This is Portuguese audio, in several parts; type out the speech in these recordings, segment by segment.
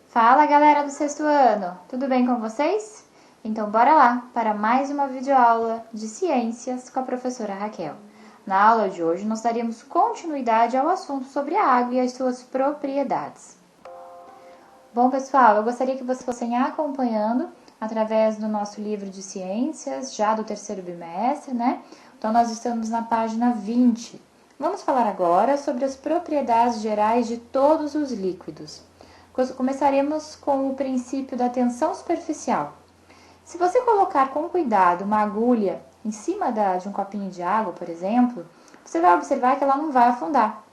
Fala galera do sexto ano, tudo bem com vocês? Então bora lá para mais uma videoaula de ciências com a professora Raquel. Na aula de hoje nós daremos continuidade ao assunto sobre a água e as suas propriedades. Bom pessoal, eu gostaria que vocês fossem acompanhando através do nosso livro de ciências, já do terceiro bimestre, né? Então nós estamos na página 20. Vamos falar agora sobre as propriedades gerais de todos os líquidos. Começaremos com o princípio da tensão superficial. Se você colocar com cuidado uma agulha em cima de um copinho de água, por exemplo, você vai observar que ela não vai afundar.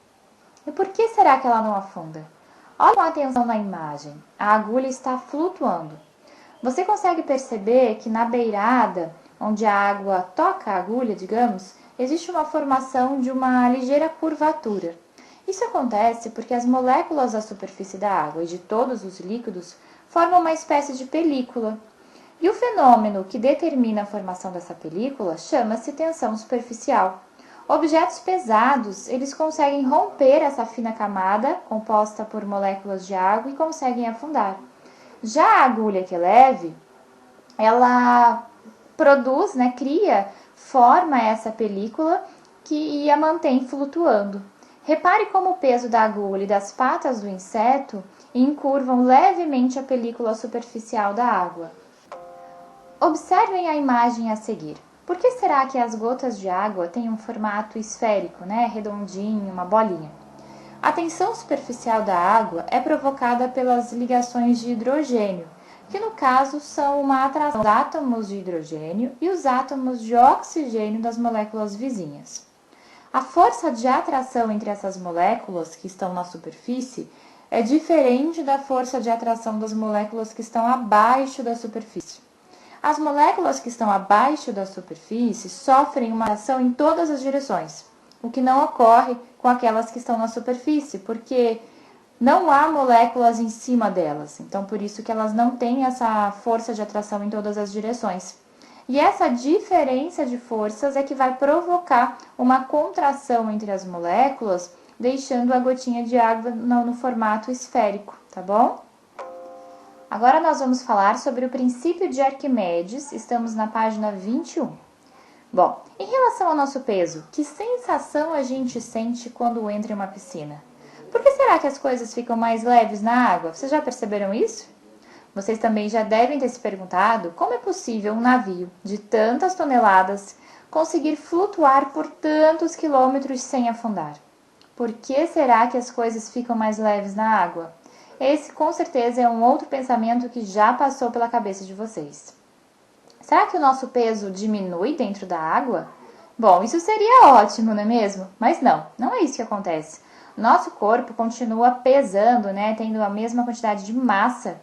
E por que será que ela não afunda? Olha com atenção na imagem, a agulha está flutuando. Você consegue perceber que na beirada, onde a água toca a agulha, digamos, existe uma formação de uma ligeira curvatura. Isso acontece porque as moléculas da superfície da água e de todos os líquidos formam uma espécie de película. E o fenômeno que determina a formação dessa película chama-se tensão superficial. Objetos pesados, eles conseguem romper essa fina camada composta por moléculas de água e conseguem afundar. Já a agulha que é leve, ela produz, forma essa película e a mantém flutuando. Repare como o peso da agulha e das patas do inseto encurvam levemente a película superficial da água. Observem a imagem a seguir. Por que será que as gotas de água têm um formato esférico, redondinho, uma bolinha? A tensão superficial da água é provocada pelas ligações de hidrogênio, que no caso são uma atração dos átomos de hidrogênio e os átomos de oxigênio das moléculas vizinhas. A força de atração entre essas moléculas que estão na superfície é diferente da força de atração das moléculas que estão abaixo da superfície. As moléculas que estão abaixo da superfície sofrem uma atração em todas as direções, o que não ocorre com aquelas que estão na superfície, porque não há moléculas em cima delas, então por isso que elas não têm essa força de atração em todas as direções. E essa diferença de forças é que vai provocar uma contração entre as moléculas, deixando a gotinha de água no formato esférico, tá bom? Agora nós vamos falar sobre o princípio de Arquimedes, estamos na página 21. Bom, em relação ao nosso peso, que sensação a gente sente quando entra em uma piscina? Por que será que as coisas ficam mais leves na água? Vocês já perceberam isso? Vocês também já devem ter se perguntado como é possível um navio de tantas toneladas conseguir flutuar por tantos quilômetros sem afundar. Por que será que as coisas ficam mais leves na água? Esse, com certeza, é um outro pensamento que já passou pela cabeça de vocês. Será que o nosso peso diminui dentro da água? Bom, isso seria ótimo, não é mesmo? Mas não é isso que acontece. Nosso corpo continua pesando, tendo a mesma quantidade de massa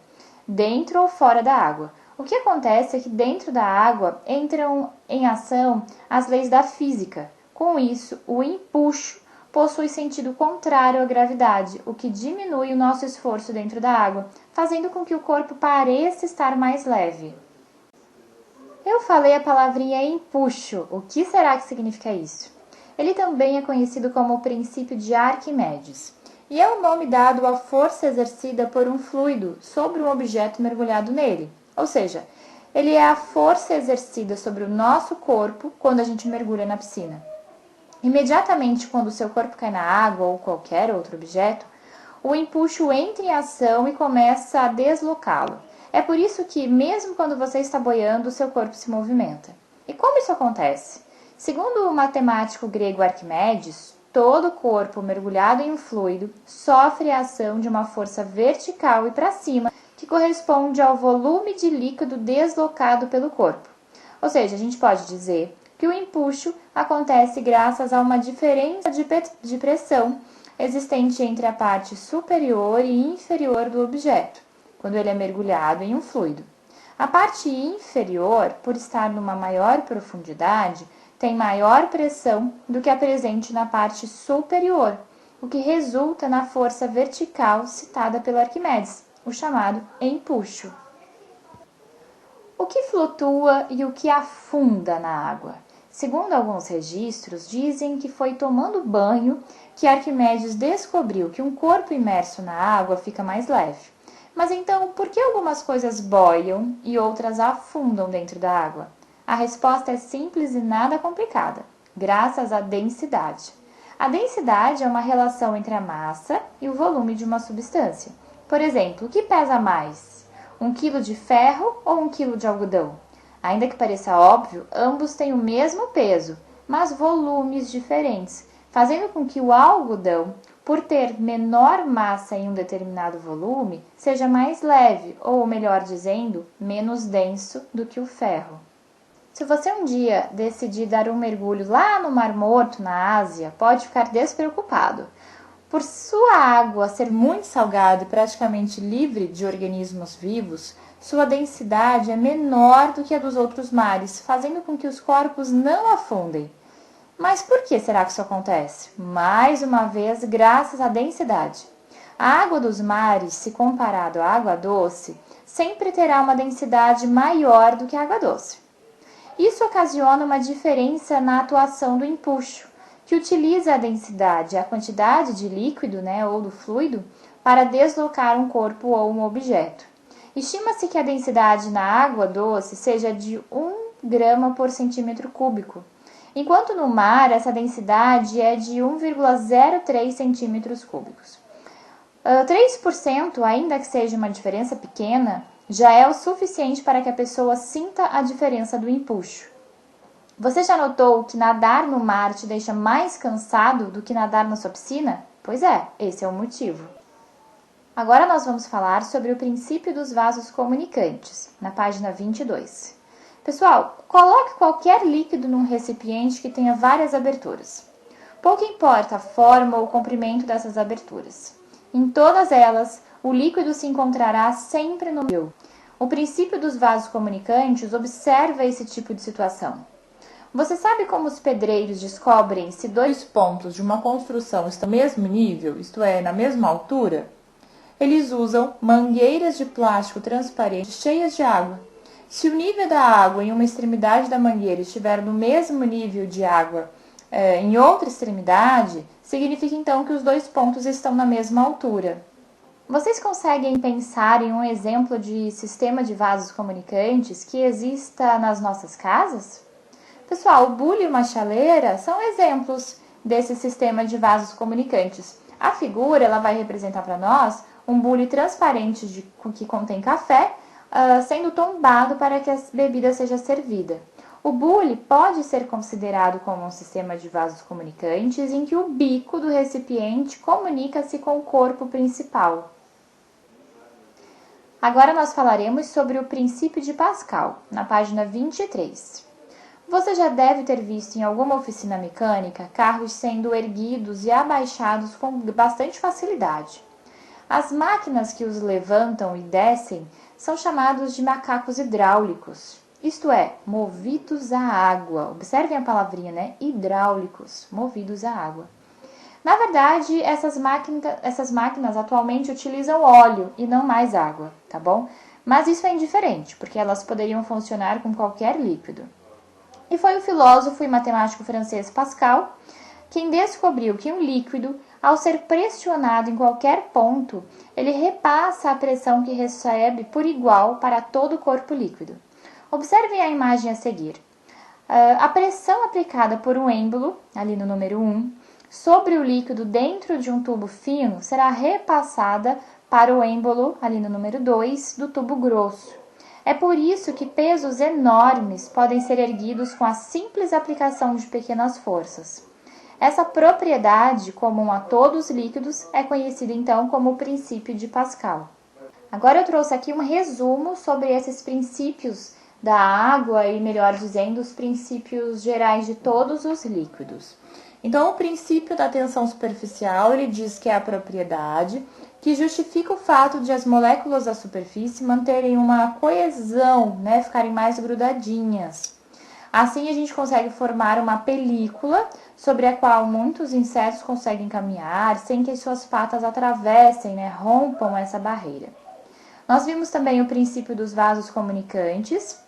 dentro ou fora da água. O que acontece é que dentro da água entram em ação as leis da física. Com isso, o empuxo possui sentido contrário à gravidade, o que diminui o nosso esforço dentro da água, fazendo com que o corpo pareça estar mais leve. Eu falei a palavrinha empuxo. O que será que significa isso? Ele também é conhecido como o princípio de Arquimedes, e é o nome dado à força exercida por um fluido sobre um objeto mergulhado nele. Ou seja, ele é a força exercida sobre o nosso corpo quando a gente mergulha na piscina. Imediatamente quando o seu corpo cai na água ou qualquer outro objeto, o empuxo entra em ação e começa a deslocá-lo. É por isso que, mesmo quando você está boiando, o seu corpo se movimenta. E como isso acontece? Segundo o matemático grego Arquimedes, todo corpo mergulhado em um fluido sofre a ação de uma força vertical e para cima, que corresponde ao volume de líquido deslocado pelo corpo. Ou seja, a gente pode dizer que o empuxo acontece graças a uma diferença de pressão existente entre a parte superior e inferior do objeto, quando ele é mergulhado em um fluido. A parte inferior, por estar numa maior profundidade, tem maior pressão do que a presente na parte superior, o que resulta na força vertical citada pelo Arquimedes, o chamado empuxo. O que flutua e o que afunda na água? Segundo alguns registros, dizem que foi tomando banho que Arquimedes descobriu que um corpo imerso na água fica mais leve. Mas então, por que algumas coisas boiam e outras afundam dentro da água? A resposta é simples e nada complicada, graças à densidade. A densidade é uma relação entre a massa e o volume de uma substância. Por exemplo, o que pesa mais? 1 quilo de ferro ou 1 quilo de algodão? Ainda que pareça óbvio, ambos têm o mesmo peso, mas volumes diferentes, fazendo com que o algodão, por ter menor massa em um determinado volume, seja mais leve, ou melhor dizendo, menos denso do que o ferro. Se você um dia decidir dar um mergulho lá no Mar Morto, na Ásia, pode ficar despreocupado. Por sua água ser muito salgada e praticamente livre de organismos vivos, sua densidade é menor do que a dos outros mares, fazendo com que os corpos não afundem. Mas por que será que isso acontece? Mais uma vez, graças à densidade. A água dos mares, se comparado à água doce, sempre terá uma densidade maior do que a água doce. Isso ocasiona uma diferença na atuação do empuxo, que utiliza a densidade, a quantidade de líquido, ou do fluido, para deslocar um corpo ou um objeto. Estima-se que a densidade na água doce seja de 1 grama por centímetro cúbico, enquanto no mar essa densidade é de 1,03 centímetros cúbicos. 3%, ainda que seja uma diferença pequena, já é o suficiente para que a pessoa sinta a diferença do empuxo. Você já notou que nadar no mar te deixa mais cansado do que nadar na sua piscina? Pois é, esse é o motivo. Agora nós vamos falar sobre o princípio dos vasos comunicantes, na página 22. Pessoal, coloque qualquer líquido num recipiente que tenha várias aberturas. Pouco importa a forma ou o comprimento dessas aberturas. Em todas elas, o líquido se encontrará sempre no meio. O princípio dos vasos comunicantes observa esse tipo de situação. Você sabe como os pedreiros descobrem se 2 pontos de uma construção estão no mesmo nível, isto é, na mesma altura? Eles usam mangueiras de plástico transparente cheias de água. Se o nível da água em uma extremidade da mangueira estiver no mesmo nível de água em outra extremidade, significa então que os 2 pontos estão na mesma altura. Vocês conseguem pensar em um exemplo de sistema de vasos comunicantes que exista nas nossas casas? Pessoal, o bule e uma chaleira são exemplos desse sistema de vasos comunicantes. A figura ela vai representar para nós um bule transparente que contém café, sendo tombado para que a bebida seja servida. O bule pode ser considerado como um sistema de vasos comunicantes em que o bico do recipiente comunica-se com o corpo principal. Agora nós falaremos sobre o princípio de Pascal, na página 23. Você já deve ter visto em alguma oficina mecânica carros sendo erguidos e abaixados com bastante facilidade. As máquinas que os levantam e descem são chamados de macacos hidráulicos, isto é, movidos à água. Observem a palavrinha, hidráulicos, movidos à água. Na verdade, essas máquinas atualmente utilizam óleo e não mais água, tá bom? Mas isso é indiferente, porque elas poderiam funcionar com qualquer líquido. E foi o filósofo e matemático francês Pascal quem descobriu que um líquido, ao ser pressionado em qualquer ponto, ele repassa a pressão que recebe por igual para todo o corpo líquido. Observem a imagem a seguir. A pressão aplicada por um êmbolo, ali no número 1, sobre o líquido dentro de um tubo fino será repassada para o êmbolo, ali no número 2, do tubo grosso. É por isso que pesos enormes podem ser erguidos com a simples aplicação de pequenas forças. Essa propriedade comum a todos os líquidos é conhecida então como o princípio de Pascal. Agora eu trouxe aqui um resumo sobre esses princípios da água e, melhor dizendo, os princípios gerais de todos os líquidos. Então, o princípio da tensão superficial, ele diz que é a propriedade que justifica o fato de as moléculas da superfície manterem uma coesão, ficarem mais grudadinhas. Assim, a gente consegue formar uma película sobre a qual muitos insetos conseguem caminhar sem que suas patas atravessem, rompam essa barreira. Nós vimos também o princípio dos vasos comunicantes,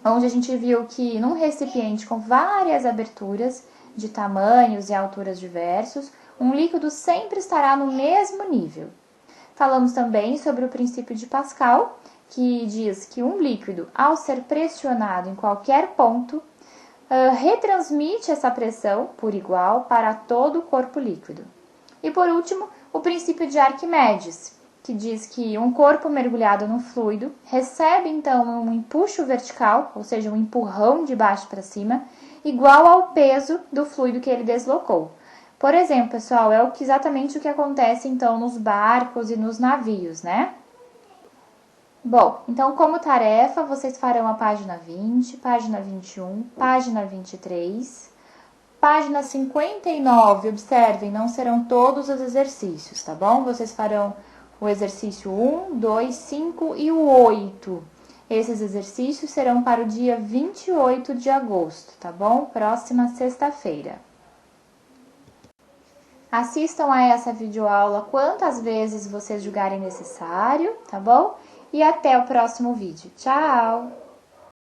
onde a gente viu que num recipiente com várias aberturas de tamanhos e alturas diversos, um líquido sempre estará no mesmo nível. Falamos também sobre o princípio de Pascal, que diz que um líquido, ao ser pressionado em qualquer ponto, retransmite essa pressão por igual para todo o corpo líquido. E por último, o princípio de Arquimedes, que diz que um corpo mergulhado no fluido recebe então um empuxo vertical, ou seja, um empurrão de baixo para cima, igual ao peso do fluido que ele deslocou. Por exemplo, pessoal, exatamente o que acontece então nos barcos e nos navios, né? Bom, então como tarefa, vocês farão a página 20, página 21, página 23, página 59, observem, não serão todos os exercícios, tá bom? Vocês farão o exercício 1, 2, 5 e o 8. Esses exercícios serão para o dia 28 de agosto, tá bom? Próxima sexta-feira. Assistam a essa videoaula quantas vezes vocês julgarem necessário, tá bom? E até o próximo vídeo. Tchau!